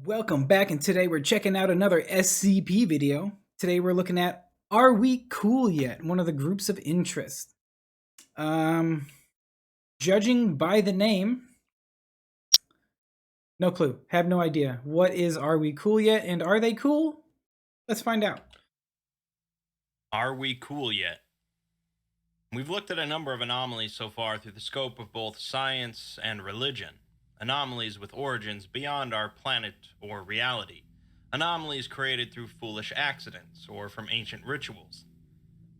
Welcome back, and today we're checking out another SCP video. Today we're looking at Are We Cool Yet? One of the groups of interest. Judging by the name, no clue. Have no idea. What is Are We Cool Yet? And are they cool? Let's find out. Are we cool yet? We've looked at a number of anomalies so far through the scope of both science and religion. Anomalies with origins beyond our planet or reality. Anomalies created through foolish accidents or from ancient rituals.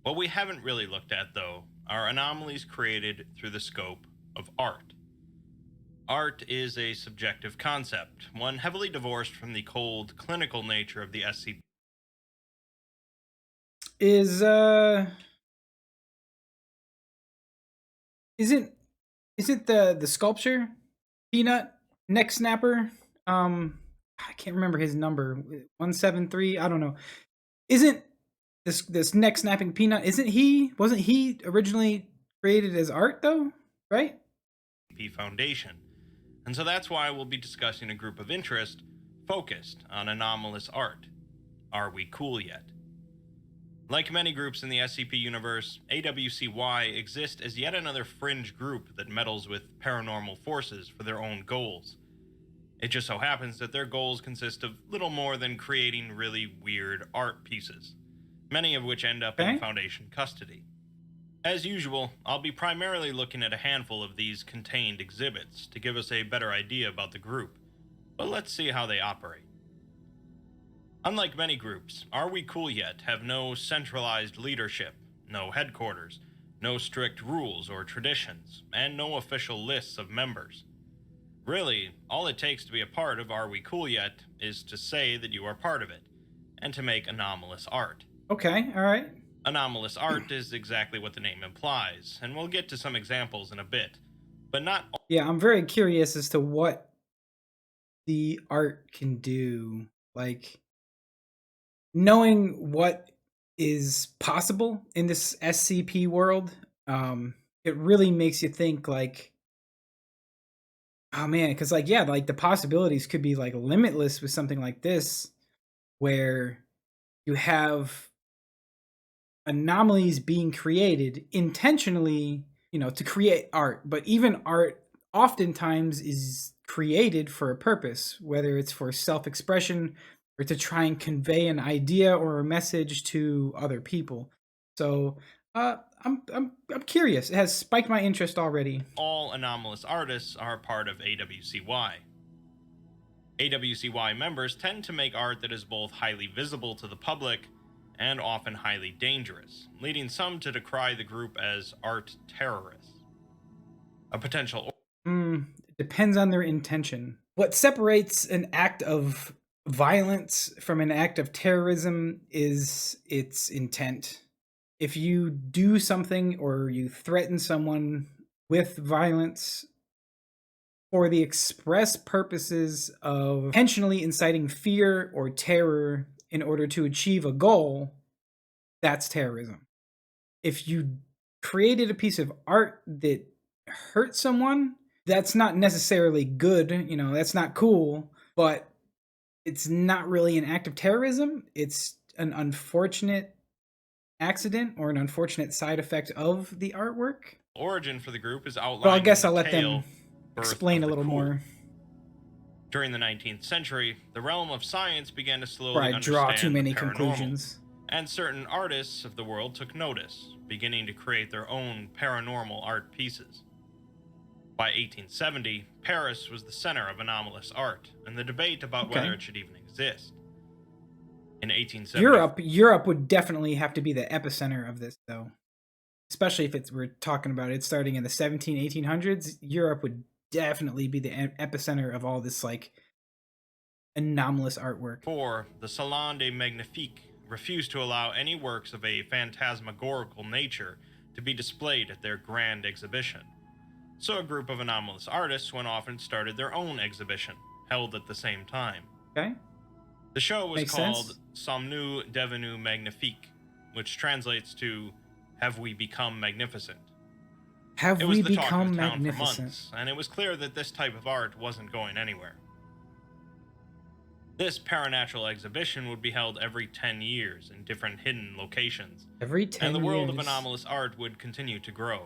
What we haven't really looked at, though, are anomalies created through the scope of art. Art is a subjective concept, one heavily divorced from the cold, clinical nature of the SCP. Isn't the sculpture Peanut Neck Snapper? I can't remember his number. 173. I don't know. Isn't this neck snapping Peanut? Wasn't he originally created as art though? Right? Foundation. And so that's why we'll be discussing a group of interest focused on anomalous art. Are we cool yet? Like many groups in the SCP universe, AWCY exists as yet another fringe group that meddles with paranormal forces for their own goals. It just so happens that their goals consist of little more than creating really weird art pieces, many of which end up in Foundation custody. As usual, I'll be primarily looking at a handful of these contained exhibits to give us a better idea about the group, but let's see how they operate. Unlike many groups, Are We Cool Yet have no centralized leadership, no headquarters, no strict rules or traditions, and no official lists of members. Really, all it takes to be a part of Are We Cool Yet is to say that you are part of it, and to make anomalous art. Okay, alright. Anomalous art is exactly what the name implies, and we'll get to some examples in a bit, but not... Yeah, I'm very curious as to what the art can do. Like, knowing what is possible in this SCP world, it really makes you think, like, oh man, because like, yeah, like the possibilities could be like limitless with something like this, where you have anomalies being created intentionally, to create art. But even art oftentimes is created for a purpose, whether it's for self-expression or to try and convey an idea or a message to other people. So I'm curious. It has spiked my interest already. All anomalous artists are part of AWCY. AWCY members tend to make art that is both highly visible to the public and often highly dangerous, leading some to decry the group as art terrorists. A potential... It depends on their intention. What separates an act of violence from an act of terrorism is its intent. If you do something or you threaten someone with violence for the express purposes of intentionally inciting fear or terror in order to achieve a goal, that's terrorism. If you created a piece of art that hurt someone, that's not necessarily good, that's not cool, but it's not really an act of terrorism. It's an unfortunate accident or an unfortunate side effect of the artwork. Origin for the group is outlined. Well, I guess I'll let them explain a little more. During the 19th century, the realm of science began to slowly understand draw too many conclusions. And certain artists of the world took notice, beginning to create their own paranormal art pieces. By 1870, Paris was the center of anomalous art, and the debate about whether it should even exist. In 1870, Europe would definitely have to be the epicenter of this, though. Especially if we're talking about it starting in the 1800s, Europe would definitely be the epicenter of all this, like, anomalous artwork. The Salon des Magnifiques refused to allow any works of a phantasmagorical nature to be displayed at their grand exhibition. So a group of anomalous artists went off and started their own exhibition, held at the same time. Okay. The show was called Sommes-nous devenus magnifiques, which translates to Have We Become Magnificent? Have we become magnificent? For months, and it was clear that this type of art wasn't going anywhere. This paranatural exhibition would be held every 10 years in different hidden locations, Every and the 10 world of years. anomalous art would continue to grow.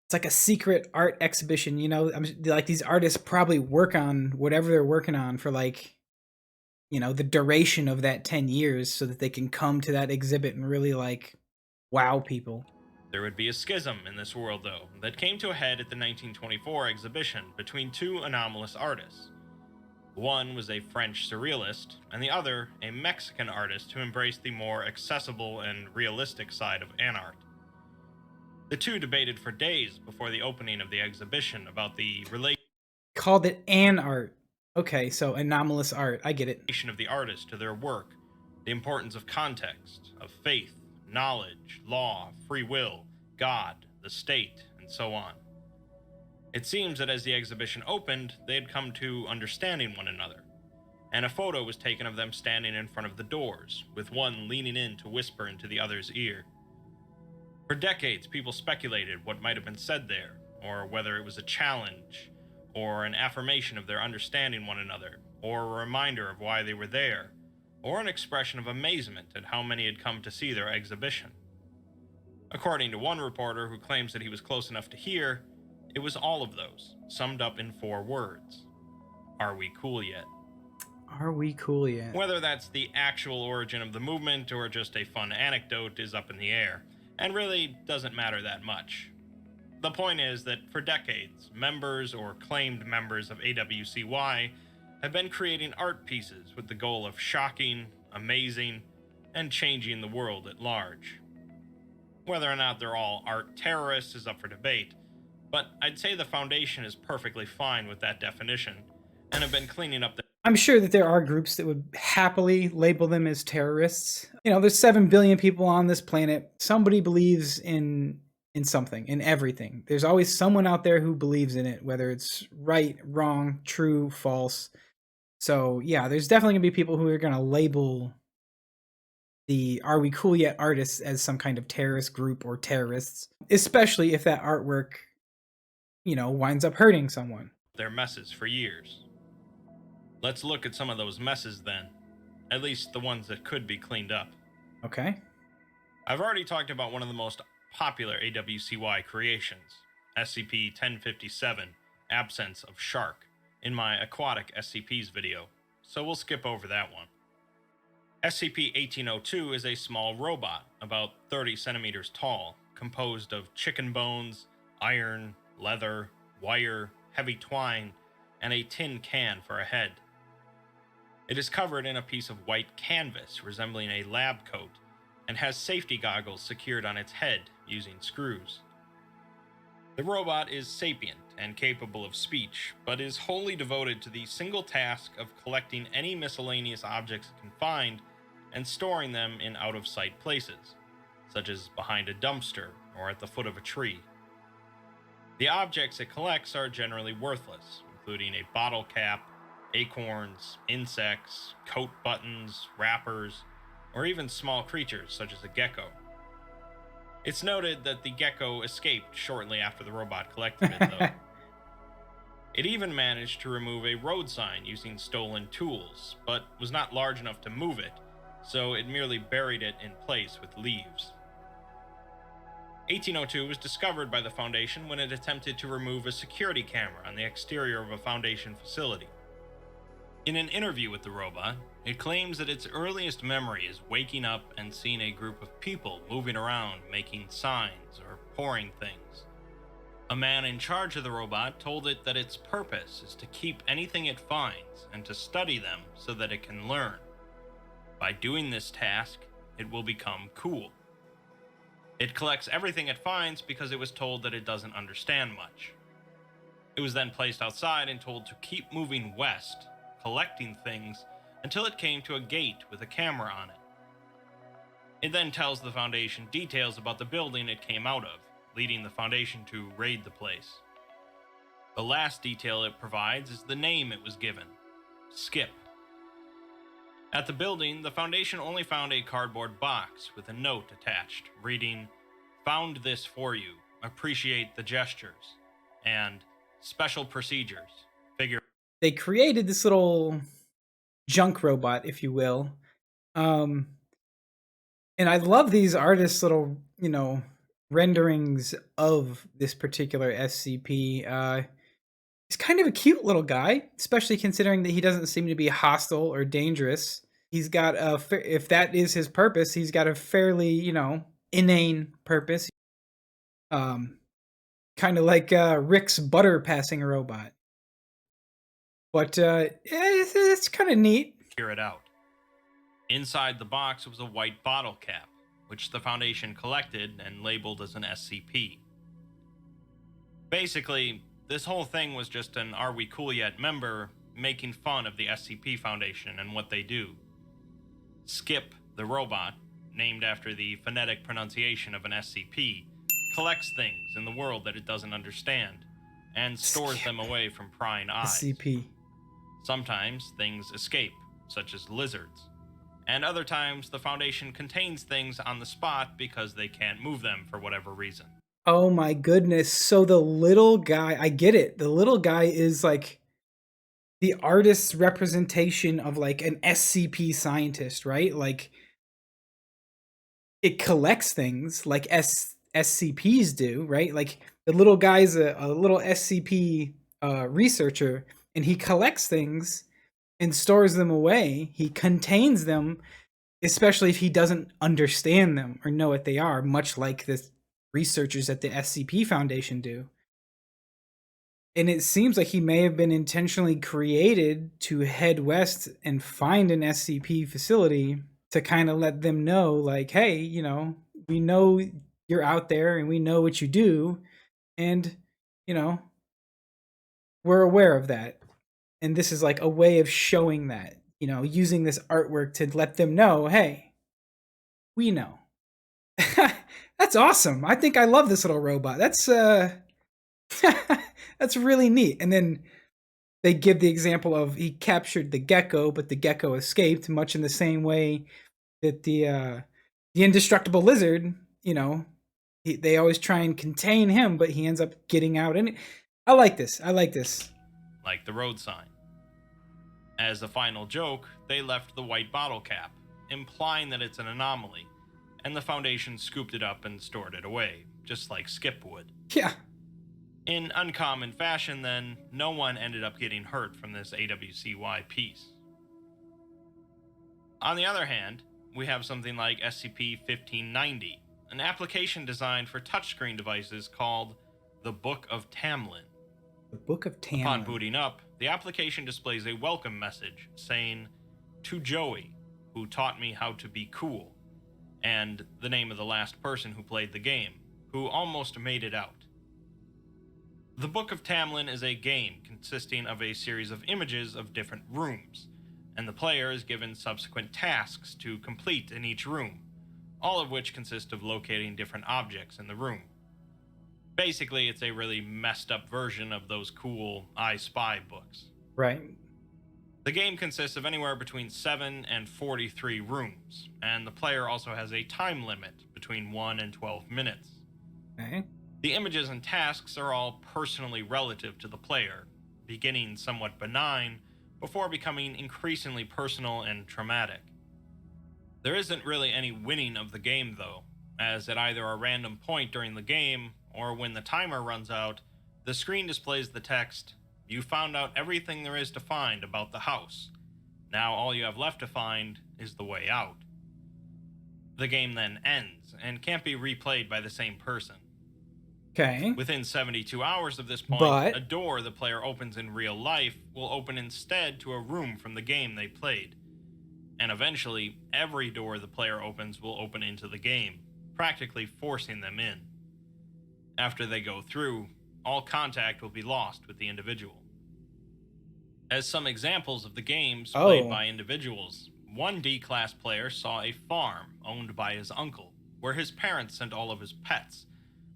It's like a secret art exhibition, you know? Like these artists probably work on whatever they're working on for like, you know, the duration of that 10 years so that they can come to that exhibit and really like wow people. There would be a schism in this world, though, that came to a head at the 1924 exhibition between two anomalous artists. One was a French surrealist, and the other a Mexican artist who embraced the more accessible and realistic side of art. The two debated for days before the opening of the exhibition about the relation Called it an art. Okay, so anomalous art. I get it. of the artist to their work, the importance of context, of faith, knowledge, law, free will, God, the state, and so on. It seems that as the exhibition opened, they had come to understanding one another, and a photo was taken of them standing in front of the doors, with one leaning in to whisper into the other's ear. For decades, people speculated what might have been said there, or whether it was a challenge, or an affirmation of their understanding one another, or a reminder of why they were there, or an expression of amazement at how many had come to see their exhibition. According to one reporter who claims that he was close enough to hear, it was all of those, summed up in 4 words. Are we cool yet? Are we cool yet? Whether that's the actual origin of the movement or just a fun anecdote is up in the air, and really doesn't matter that much. The point is that for decades, members or claimed members of AWCY have been creating art pieces with the goal of shocking, amazing, and changing the world at large. Whether or not they're all art terrorists is up for debate, but I'd say the Foundation is perfectly fine with that definition and have been cleaning up the I'm sure that there are groups that would happily label them as terrorists. You know, there's 7 billion people on this planet. Somebody believes in something, in everything. There's always someone out there who believes in it, whether it's right, wrong, true, false. So, yeah, there's definitely going to be people who are going to label the Are We Cool Yet artists as some kind of terrorist group or terrorists, especially if that artwork, you know, winds up hurting someone. their messes for years. Let's look at some of those messes then, at least the ones that could be cleaned up. Okay? I've already talked about one of the most popular AWCY creations, SCP 1057, Absence of Shark, in my Aquatic SCPs video, so we'll skip over that one. SCP 1802 is a small robot, about 30 centimeters tall, composed of chicken bones, iron, leather, wire, heavy twine, and a tin can for a head. It is covered in a piece of white canvas resembling a lab coat and has safety goggles secured on its head using screws. The robot is sapient and capable of speech, but is wholly devoted to the single task of collecting any miscellaneous objects it can find and storing them in out of sight places, such as behind a dumpster or at the foot of a tree. The objects it collects are generally worthless, including a bottle cap, acorns, insects, coat buttons, wrappers, or even small creatures such as a gecko. It's noted that the gecko escaped shortly after the robot collected it, though. It even managed to remove a road sign using stolen tools, but was not large enough to move it, so it merely buried it in place with leaves. 1802 was discovered by the Foundation when it attempted to remove a security camera on the exterior of a Foundation facility. In an interview with the robot, it claims that its earliest memory is waking up and seeing a group of people moving around making signs or pouring things. A man in charge of the robot told it that its purpose is to keep anything it finds and to study them so that it can learn. By doing this task, it will become cool. It collects everything it finds because it was told that it doesn't understand much. It was then placed outside and told to keep moving west, collecting things, until it came to a gate with a camera on it. It then tells the Foundation details about the building it came out of, leading the Foundation to raid the place. The last detail it provides is the name it was given, Skip. At the building, the Foundation only found a cardboard box with a note attached, reading, "Found this for you. Appreciate the gestures," and "Special procedures. Figure." They created this little junk robot, if you will. Um, and I love these artists' little, renderings of this particular SCP. He's kind of a cute little guy, especially considering that he doesn't seem to be hostile or dangerous. He's got if that is his purpose, he's got a fairly, inane purpose. Um, Kind of like Rick's butter passing a robot. But it's kind of neat. Hear it out. Inside the box was a white bottle cap, which the Foundation collected and labeled as an SCP. Basically, this whole thing was just an Are We Cool Yet member making fun of the SCP Foundation and what they do. Skip, the robot, named after the phonetic pronunciation of an SCP, collects things in the world that it doesn't understand and stores them away from prying eyes. SCP. Sometimes things escape, such as lizards, and other times the Foundation contains things on the spot because they can't move them for whatever reason. Oh my goodness. So the little guy, I get it. The little guy is like the artist's representation of like an SCP scientist, right? Like it collects things like SCPs do, right? Like the little guy's a little SCP researcher, and he collects things and stores them away. He contains them, especially if he doesn't understand them or know what they are, much like the researchers at the SCP Foundation do. And it seems like he may have been intentionally created to head west and find an SCP facility to kind of let them know, like, hey, we know you're out there and we know what you do. And, you know, we're aware of that. And this is like a way of showing that, using this artwork to let them know, hey, we know. That's awesome. I think I love this little robot. That's that's really neat. And then they give the example of he captured the gecko, but the gecko escaped, much in the same way that the indestructible lizard, they always try and contain him, but he ends up getting out. And I like this. I like this. Like the road sign. As a final joke, they left the white bottle cap, implying that it's an anomaly, and the Foundation scooped it up and stored it away, just like Skip would. Yeah. In uncommon fashion, then, no one ended up getting hurt from this AWCY piece. On the other hand, we have something like SCP-1590, an application designed for touchscreen devices called the Book of Tamlin. The Book of Tamlin. Upon booting up, the application displays a welcome message saying, "To Joey, who taught me how to be cool," and the name of the last person who played the game, who almost made it out. The Book of Tamlin is a game consisting of a series of images of different rooms, and the player is given subsequent tasks to complete in each room, all of which consist of locating different objects in the room. Basically, it's a really messed up version of those cool I Spy books. Right. The game consists of anywhere between 7 and 43 rooms, and the player also has a time limit between 1 and 12 minutes. Okay. The images and tasks are all personally relative to the player, beginning somewhat benign before becoming increasingly personal and traumatic. There isn't really any winning of the game though, as at either a random point during the game or when the timer runs out, the screen displays the text, "You found out everything there is to find about the house. Now all you have left to find is the way out." The game then ends and can't be replayed by the same person. Okay. Within 72 hours of this point, But a door the player opens in real life will open instead to a room from the game they played. And eventually, every door the player opens will open into the game, practically forcing them in. After they go through, all contact will be lost with the individual. As some examples of the games played by individuals, one D-class player saw a farm owned by his uncle, where his parents sent all of his pets,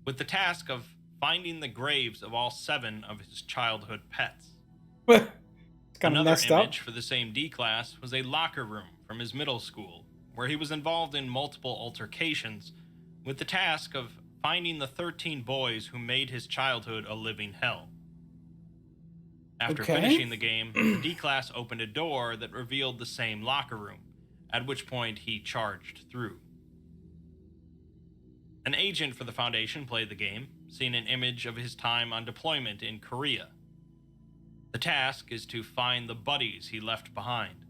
with the task of finding the graves of all 7 of his childhood pets. It's kind of Another messed image up. for the same D-class was a locker room from his middle school, where he was involved in multiple altercations, with the task of finding the 13 boys who made his childhood a living hell. After Okay. finishing the game, the D class opened a door that revealed the same locker room, at which point he charged through. An agent for the Foundation played the game, seeing an image of his time on deployment in Korea. The task is to find the buddies he left behind.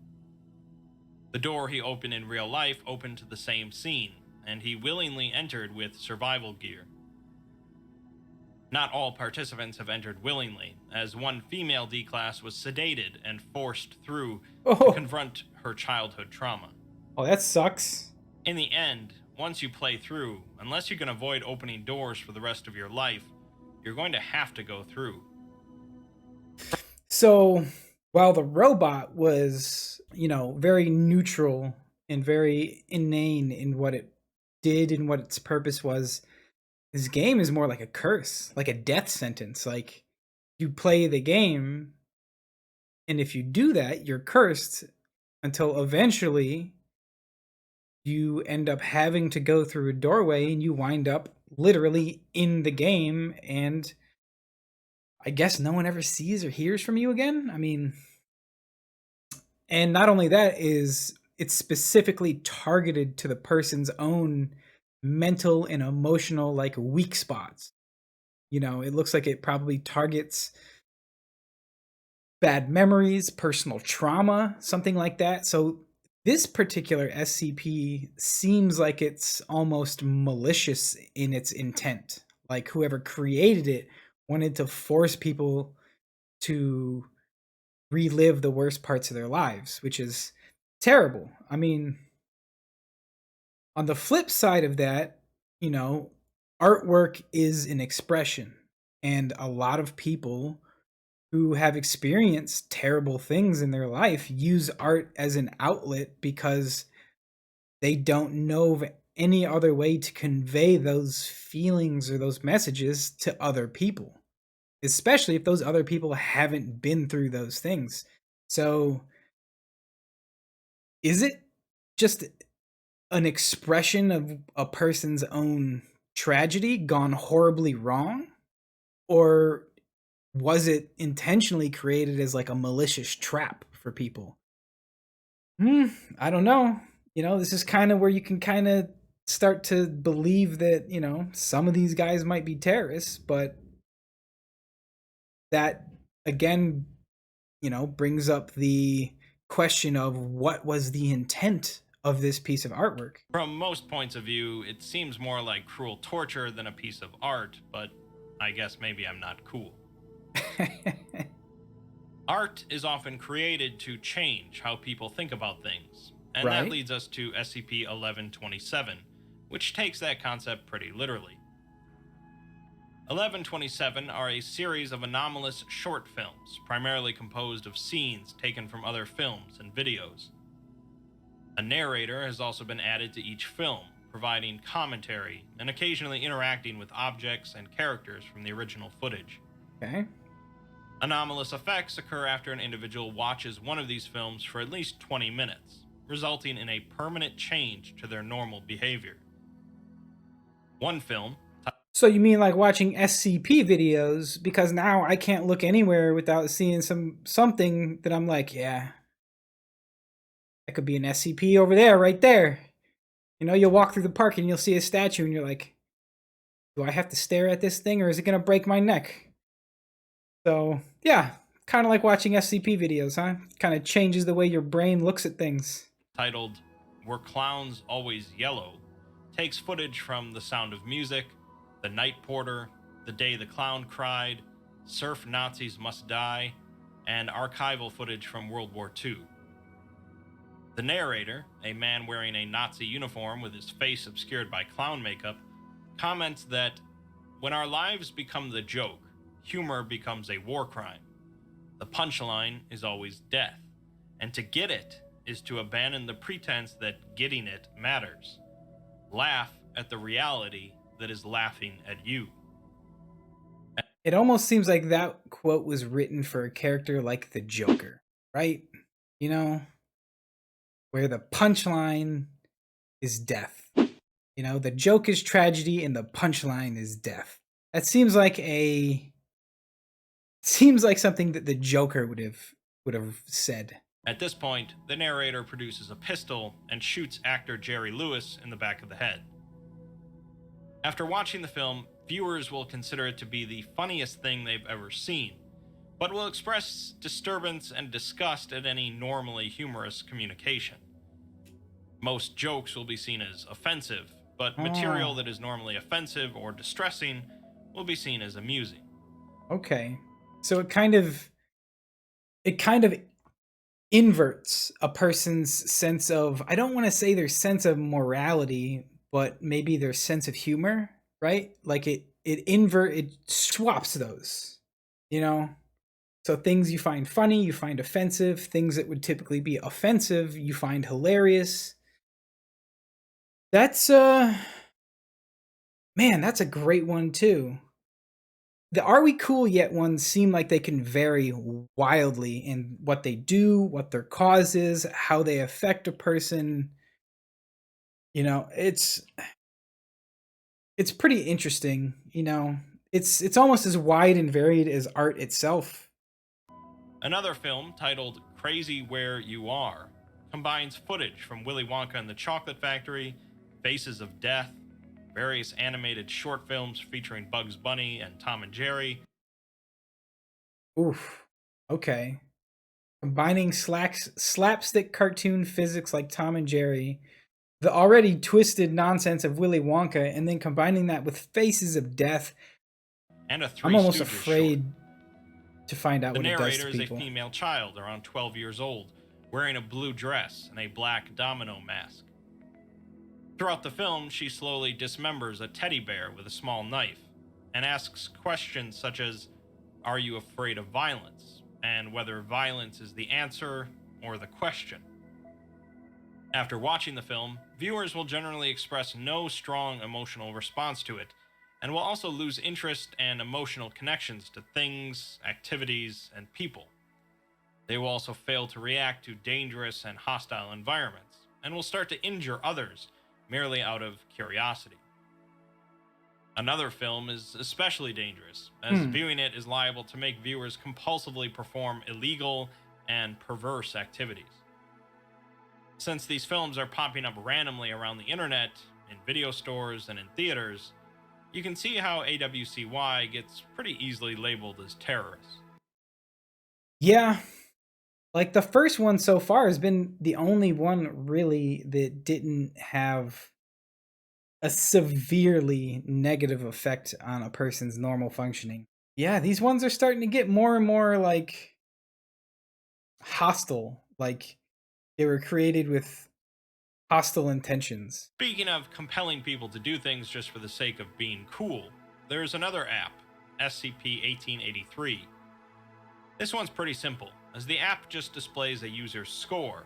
The door he opened in real life opened to the same scene, and he willingly entered with survival gear. Not all participants have entered willingly, as one female D class was sedated and forced through to Oh, confront her childhood trauma. oh, that sucks. In the end, once you play through, unless you can avoid opening doors for the rest of your life, you're going to have to go through. So while the robot was, very neutral and very inane in what it did and what its purpose was, this game is more like a curse, like a death sentence. Like you play the game, and if you do that, you're cursed until eventually you end up having to go through a doorway and you wind up literally in the game, and I guess no one ever sees or hears from you again. I mean, and not only that, is it's specifically targeted to the person's own mental and emotional like weak spots. It looks like it probably targets bad memories, personal trauma, something like that. So this particular SCP seems like it's almost malicious in its intent. Like whoever created it wanted to force people to relive the worst parts of their lives, which is terrible. I mean, on the flip side of that, you know, artwork is an expression, and a lot of people who have experienced terrible things in their life use art as an outlet because they don't know of any other way to convey those feelings or those messages to other people, especially if those other people haven't been through those things. So, is it just an expression of a person's own tragedy gone horribly wrong? Or was it intentionally created as like a malicious trap for people? Hmm, I don't know. This is kind of where you can kind of start to believe that, some of these guys might be terrorists, but that again, brings up the question of what was the intent of this piece of artwork. From most points of view, it seems more like cruel torture than a piece of art, but I guess maybe I'm not cool. Art is often created to change how people think about things, and that Right? leads us to SCP 1127, which takes that concept pretty literally. 1127 are a series of anomalous short films, primarily composed of scenes taken from other films and videos. A narrator has also been added to each film, providing commentary and occasionally interacting with objects and characters from the original footage. Okay. Anomalous effects occur after an individual watches one of these films for at least 20 minutes, resulting in a permanent change to their normal behavior. One film. So you mean like watching SCP videos, because now I can't look anywhere without seeing something that I'm like, yeah, that could be an SCP over there, right there. You'll walk through the park and you'll see a statue and you're like, do I have to stare at this thing or is it going to break my neck? So, yeah, kind of like watching SCP videos, huh? Kind of changes the way your brain looks at things. Titled Were Clowns Always Yellow, takes footage from The Sound of Music, The Night Porter, The Day the Clown Cried, Surf Nazis Must Die, and archival footage from World War II. The narrator, a man wearing a Nazi uniform with his face obscured by clown makeup, comments that when our lives become the joke, humor becomes a war crime. The punchline is always death, and to get it is to abandon the pretense that getting it matters. Laugh at the reality that is laughing at you. It almost seems like that quote was written for a character like the Joker, right? You know, where the punchline is death. The joke is tragedy and the punchline is death. That seems like a Seems like something that the Joker would have said. At this point, the narrator produces a pistol and shoots actor Jerry Lewis in the back of the head. After watching the film, viewers will consider it to be the funniest thing they've ever seen, but will express disturbance and disgust at any normally humorous communication. Most jokes will be seen as offensive, but material Oh, that is normally offensive or distressing will be seen as amusing. okay. So it kind of inverts a person's sense of, I don't want to say their sense of morality, but maybe their sense of humor, right? Like it swaps those, you know? So things you find funny, you find offensive, things that would typically be offensive, you find hilarious. That's man, that's a great one too. The Are We Cool Yet ones seem like they can vary wildly in what they do, what their cause is, how they affect a person. It's pretty interesting. It's almost as wide and varied as art itself. Another film, titled Crazy Where You Are, combines footage from Willy Wonka and the Chocolate Factory, Faces of Death, various animated short films featuring Bugs Bunny and Tom and Jerry, Oof. Okay. Combining slapstick cartoon physics like Tom and Jerry, the already twisted nonsense of Willy Wonka, and then combining that with Faces of Death. and a I'm Three almost Stooges short. afraid to find out The what it does to narrator is a people. female child around 12 years old, wearing a blue dress and a black domino mask. Throughout the film, she slowly dismembers a teddy bear with a small knife and asks questions such as, "Are you afraid of violence?" and whether violence is the answer or the question. After watching the film, viewers will generally express no strong emotional response to it, and will also lose interest and emotional connections to things, activities, and people. They will also fail to react to dangerous and hostile environments, and will start to injure others merely out of curiosity. Another film is especially dangerous, as Hmm. viewing it is liable to make viewers compulsively perform illegal and perverse activities. Since these films are popping up randomly around the internet, in video stores, and in theaters, you can see how AWCY gets pretty easily labeled as terrorists. Yeah, like the first one so far has been the only one really that didn't have a severely negative effect on a person's normal functioning. Yeah, these ones are starting to get more and more like hostile, like they were created with hostile intentions. Speaking of compelling people to do things just for the sake of being cool, there's another app, SCP 1883. This one's pretty simple, as the app just displays a user's score,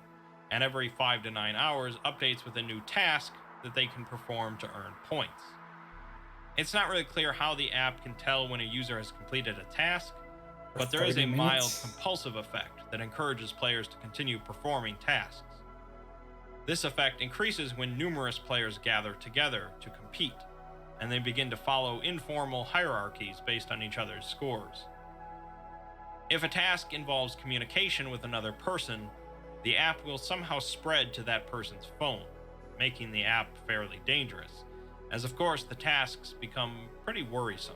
and every 5 to 9 hours updates with a new task that they can perform to earn points. It's not really clear how the app can tell when a user has completed a task, For but there is a 30 mild minutes. compulsive effect that encourages players to continue performing tasks. This effect increases when numerous players gather together to compete, and they begin to follow informal hierarchies based on each other's scores. If a task involves communication with another person, the app will somehow spread to that person's phone, making the app fairly dangerous, as of course the tasks become pretty worrisome.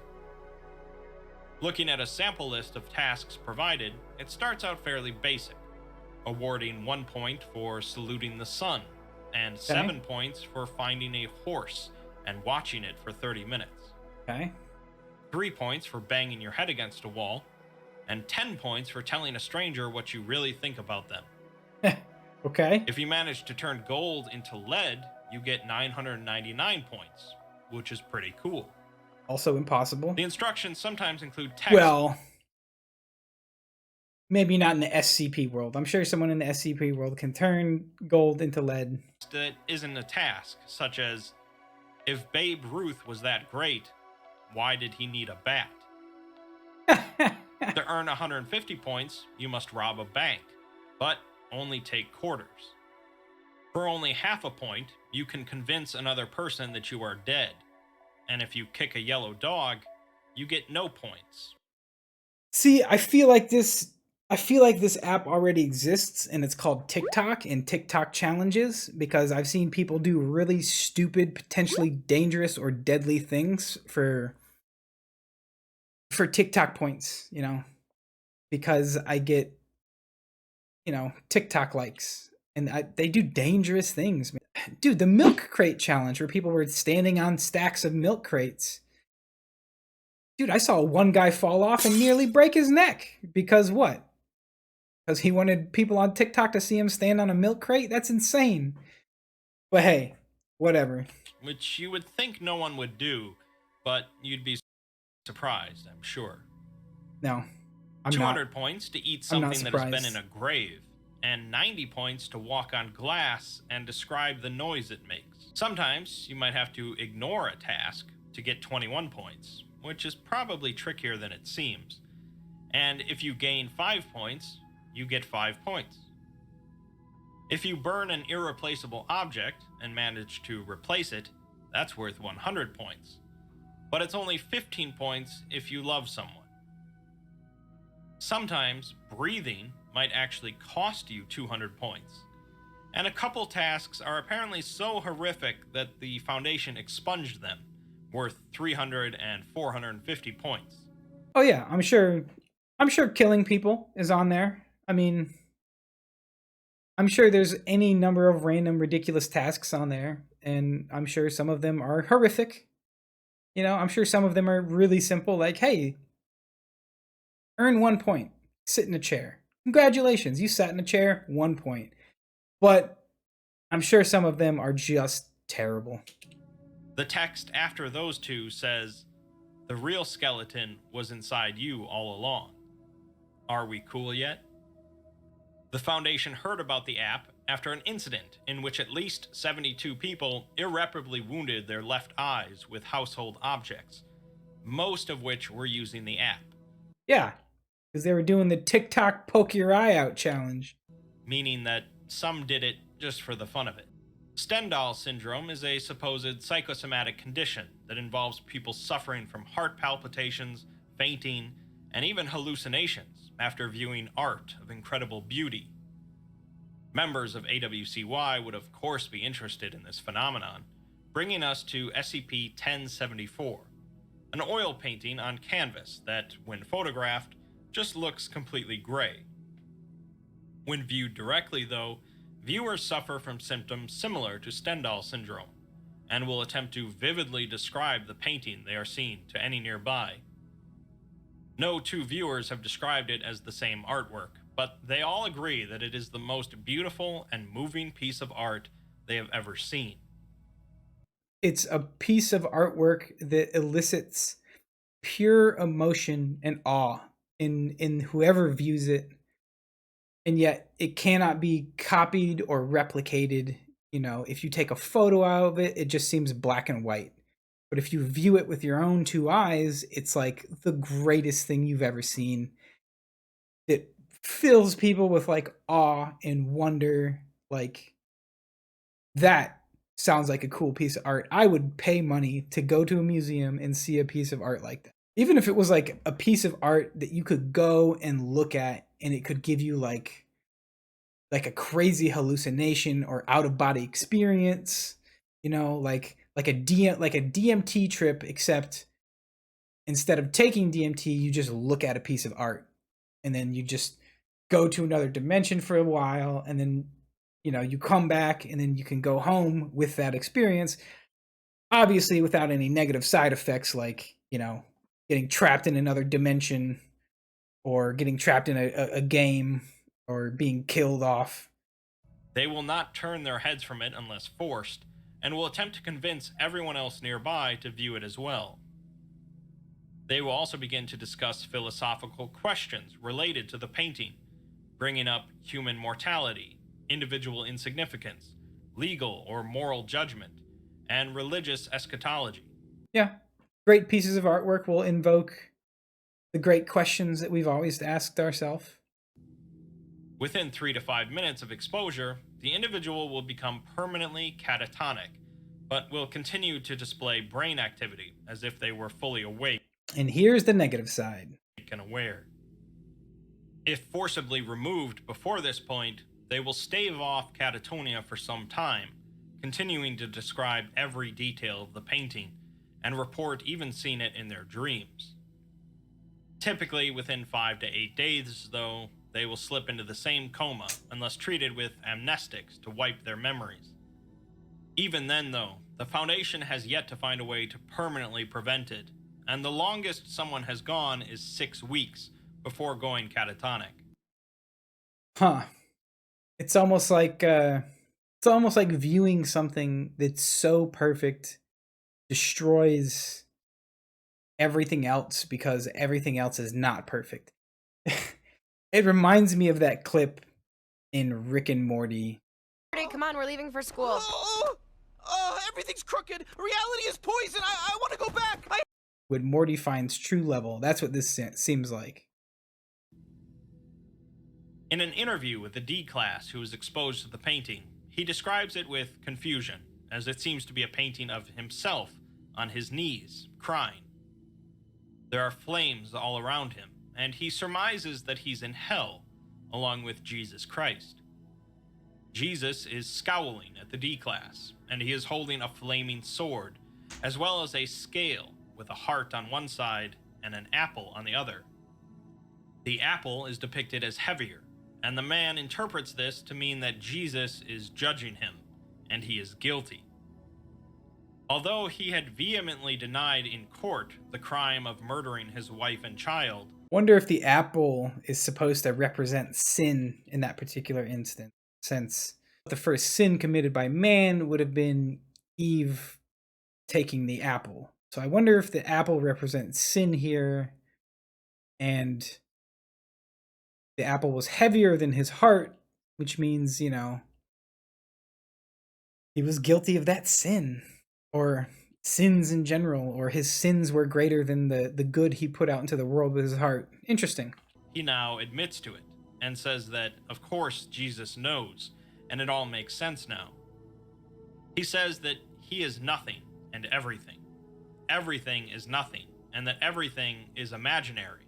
Looking at a sample list of tasks provided, it starts out fairly basic, awarding 1 point for saluting the sun, and Okay. 7 points for finding a horse and watching it for 30 minutes, Okay. 3 points for banging your head against a wall, and 10 points for telling a stranger what you really think about them. Okay. If you manage to turn gold into lead, you get 999 points, which is pretty cool. Also impossible. The instructions sometimes include text Well, maybe not in the SCP world. I'm sure someone in the SCP world can turn gold into lead. that isn't a task, such as, "If Babe Ruth was that great, why did he need a bat?" To earn 150 points, you must rob a bank, but only take quarters. For only half a point, you can convince another person that you are dead, and if you kick a yellow dog, you get no points. See, I feel like this app already exists and it's called TikTok and TikTok challenges because I've seen people do really stupid, potentially dangerous or deadly things for TikTok points, because I get, TikTok likes and they do dangerous things. Man. Dude, the milk crate challenge where people were standing on stacks of milk crates. Dude, I saw one guy fall off and nearly break his neck because what? Because he wanted people on TikTok to see him stand on a milk crate? That's insane. But hey, whatever. which you would think no one would do, but you'd be surprised, I'm sure. No, I'm not. 200 points to eat I'm not something that has been in surprised. a grave, and 90 points to walk on glass and describe the noise it makes. Sometimes you might have to ignore a task to get 21 points, which is probably trickier than it seems. And if you gain 5 points, you get 5 points. If you burn an irreplaceable object and manage to replace it, that's worth 100 points. But it's only 15 points if you love someone. Sometimes breathing might actually cost you 200 points. And a couple tasks are apparently so horrific that the Foundation expunged them, worth 300 and 450 points. Oh yeah, I'm sure. I'm sure killing people is on there. I mean, I'm sure there's any number of random ridiculous tasks on there, and I'm sure some of them are horrific. I'm sure some of them are really simple, like, hey, earn 1 point, sit in a chair. Congratulations, you sat in a chair, 1 point. But I'm sure some of them are just terrible. The text after those two says, "The real skeleton was inside you all along. Are we cool yet?" The Foundation heard about the app after an incident in which at least 72 people irreparably wounded their left eyes with household objects, most of which were using the app, Yeah, because they were doing the TikTok poke your eye out challenge. meaning that some did it just for the fun of it. Stendhal syndrome is a supposed psychosomatic condition that involves people suffering from heart palpitations, fainting, and even hallucinations after viewing art of incredible beauty. Members of AWCY would of course be interested in this phenomenon, bringing us to SCP 1074, an oil painting on canvas that, when photographed, just looks completely gray. When viewed directly, though, viewers suffer from symptoms similar to Stendhal syndrome, and will attempt to vividly describe the painting they are seeing to any nearby. No two viewers have described it as the same artwork, but they all agree that it is the most beautiful and moving piece of art they have ever seen. It's a piece of artwork that elicits pure emotion and awe in whoever views it, and yet it cannot be copied or replicated. If you take a photo out of it, it just seems black and white. But if you view it with your own two eyes, it's like the greatest thing you've ever seen. It fills people with like awe and wonder. Like, that sounds like a cool piece of art. I would pay money to go to a museum and see a piece of art like that. Even if it was like a piece of art that you could go and look at and it could give you like a crazy hallucination or out of body experience, like a DMT trip, except instead of taking DMT, you just look at a piece of art and then you just go to another dimension for a while, and then you come back and then you can go home with that experience, obviously without any negative side effects like getting trapped in another dimension or getting trapped in a game or being killed off. They will not turn their heads from it unless forced, and will attempt to convince everyone else nearby to view it as well. They will also begin to discuss philosophical questions related to the painting, bringing up human mortality, individual insignificance, legal or moral judgment, and religious eschatology. Yeah, great pieces of artwork will invoke the great questions that we've always asked ourselves. Within 3 to 5 minutes of exposure, the individual will become permanently catatonic, but will continue to display brain activity as if they were fully awake And here's the negative side. and aware. If forcibly removed before this point, they will stave off catatonia for some time, continuing to describe every detail of the painting and report even seeing it in their dreams. Typically, within 5 to 8 days, though, they will slip into the same coma unless treated with amnestics to wipe their memories. Even then, though, the Foundation has yet to find a way to permanently prevent it, and the longest someone has gone is 6 weeks before going catatonic. Huh. It's almost like viewing something that's so perfect destroys everything else because everything else is not perfect. It reminds me of that clip in Rick and Morty. Come on, we're leaving for school. Everything's crooked. Reality is poison. I want to go back. When Morty finds true level, that's what this seems like. In an interview with the D class who was exposed to the painting, he describes it with confusion, as it seems to be a painting of himself on his knees, crying. There are flames all around him, and he surmises that he's in hell, along with Jesus Christ. Jesus is scowling at the D class, and he is holding a flaming sword, as well as a scale with a heart on one side and an apple on the other. The apple is depicted as heavier, and the man interprets this to mean that Jesus is judging him, and he is guilty. Although he had vehemently denied in court the crime of murdering his wife and child. Wonder if the apple is supposed to represent sin in that particular instance, since the first sin committed by man would have been Eve taking the apple. So I wonder if the apple represents sin here, and the apple was heavier than his heart, which means, he was guilty of that sin, or sins in general, or his sins were greater than the good he put out into the world with his heart. Interesting. He now admits to it, and says that, of course, Jesus knows, and it all makes sense now. He says that he is nothing and everything. Everything is nothing, and that everything is imaginary.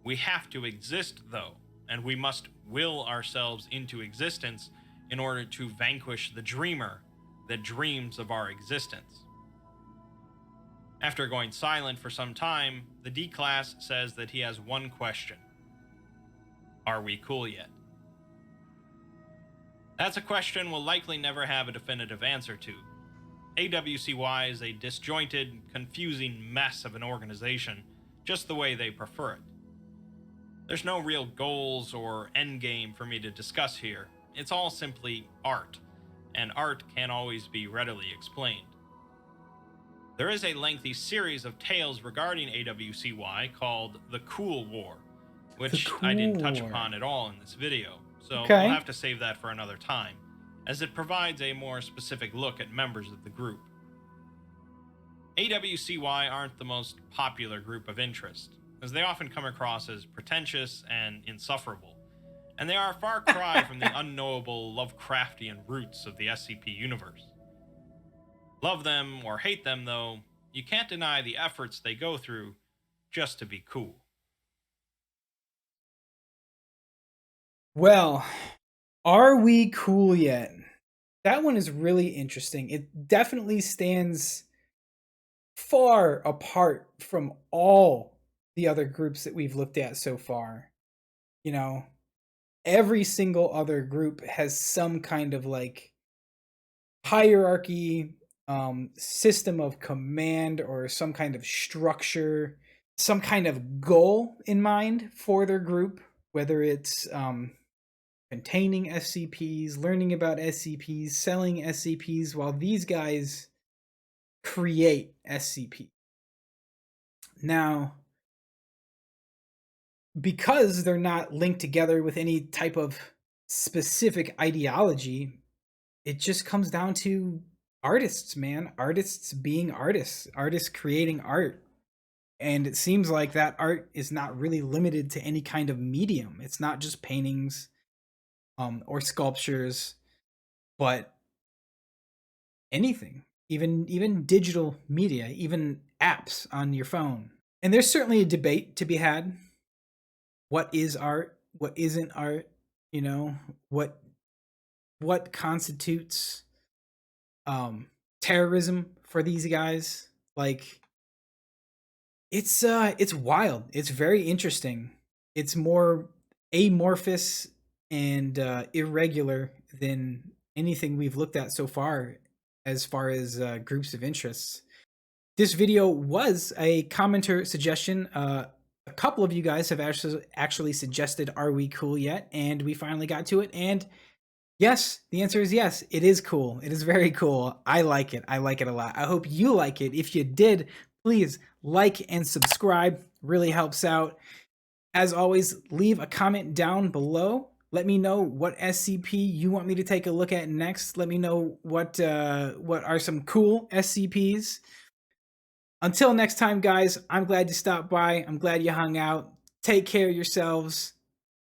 We have to exist, though, and we must will ourselves into existence in order to vanquish the dreamer that dreams of our existence. After going silent for some time, the D class says that he has one question. Are we cool yet? That's a question we'll likely never have a definitive answer to. AWCY is a disjointed, confusing mess of an organization, just the way they prefer it. There's no real goals or endgame for me to discuss here. It's all simply art, and art can't always be readily explained. There is a lengthy series of tales regarding AWCY called The Cool War, which I didn't touch upon at all in this video, so we'll have to save that for another time, as it provides a more specific look at members of the group. AWCY aren't the most popular group of interest, as they often come across as pretentious and insufferable, and they are a far cry from the unknowable Lovecraftian roots of the SCP universe. Love them or hate them, though, you can't deny the efforts they go through just to be cool. Well, are we cool yet? That one is really interesting. It definitely stands far apart from all the other groups that we've looked at so far. Every single other group has some kind of hierarchy, system of command, or some kind of structure, some kind of goal in mind for their group, whether it's containing SCPs, learning about SCPs, selling SCPs, while these guys create SCP. Now, because they're not linked together with any type of specific ideology, it just comes down to artists, man. Artists being artists, artists creating art. And it seems like that art is not really limited to any kind of medium. It's not just paintings or sculptures, but anything, even digital media, even apps on your phone. And there's certainly a debate to be had. What is art? what isn't art, you know, what constitutes terrorism for these guys. Like it's wild. It's very interesting. It's more amorphous and irregular than anything we've looked at so far as groups of interests. This video was a commenter suggestion. A couple of you guys have actually suggested, "Are we cool yet?" And we finally got to it. And yes, the answer is yes. It is cool. It is very cool. I like it. I like it a lot. I hope you like it. If you did, please like and subscribe. Really helps out. As always, leave a comment down below. Let me know what SCP you want me to take a look at next. Let me know what are some cool SCPs. Until next time, guys, I'm glad you stopped by. I'm glad you hung out. Take care of yourselves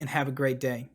and have a great day.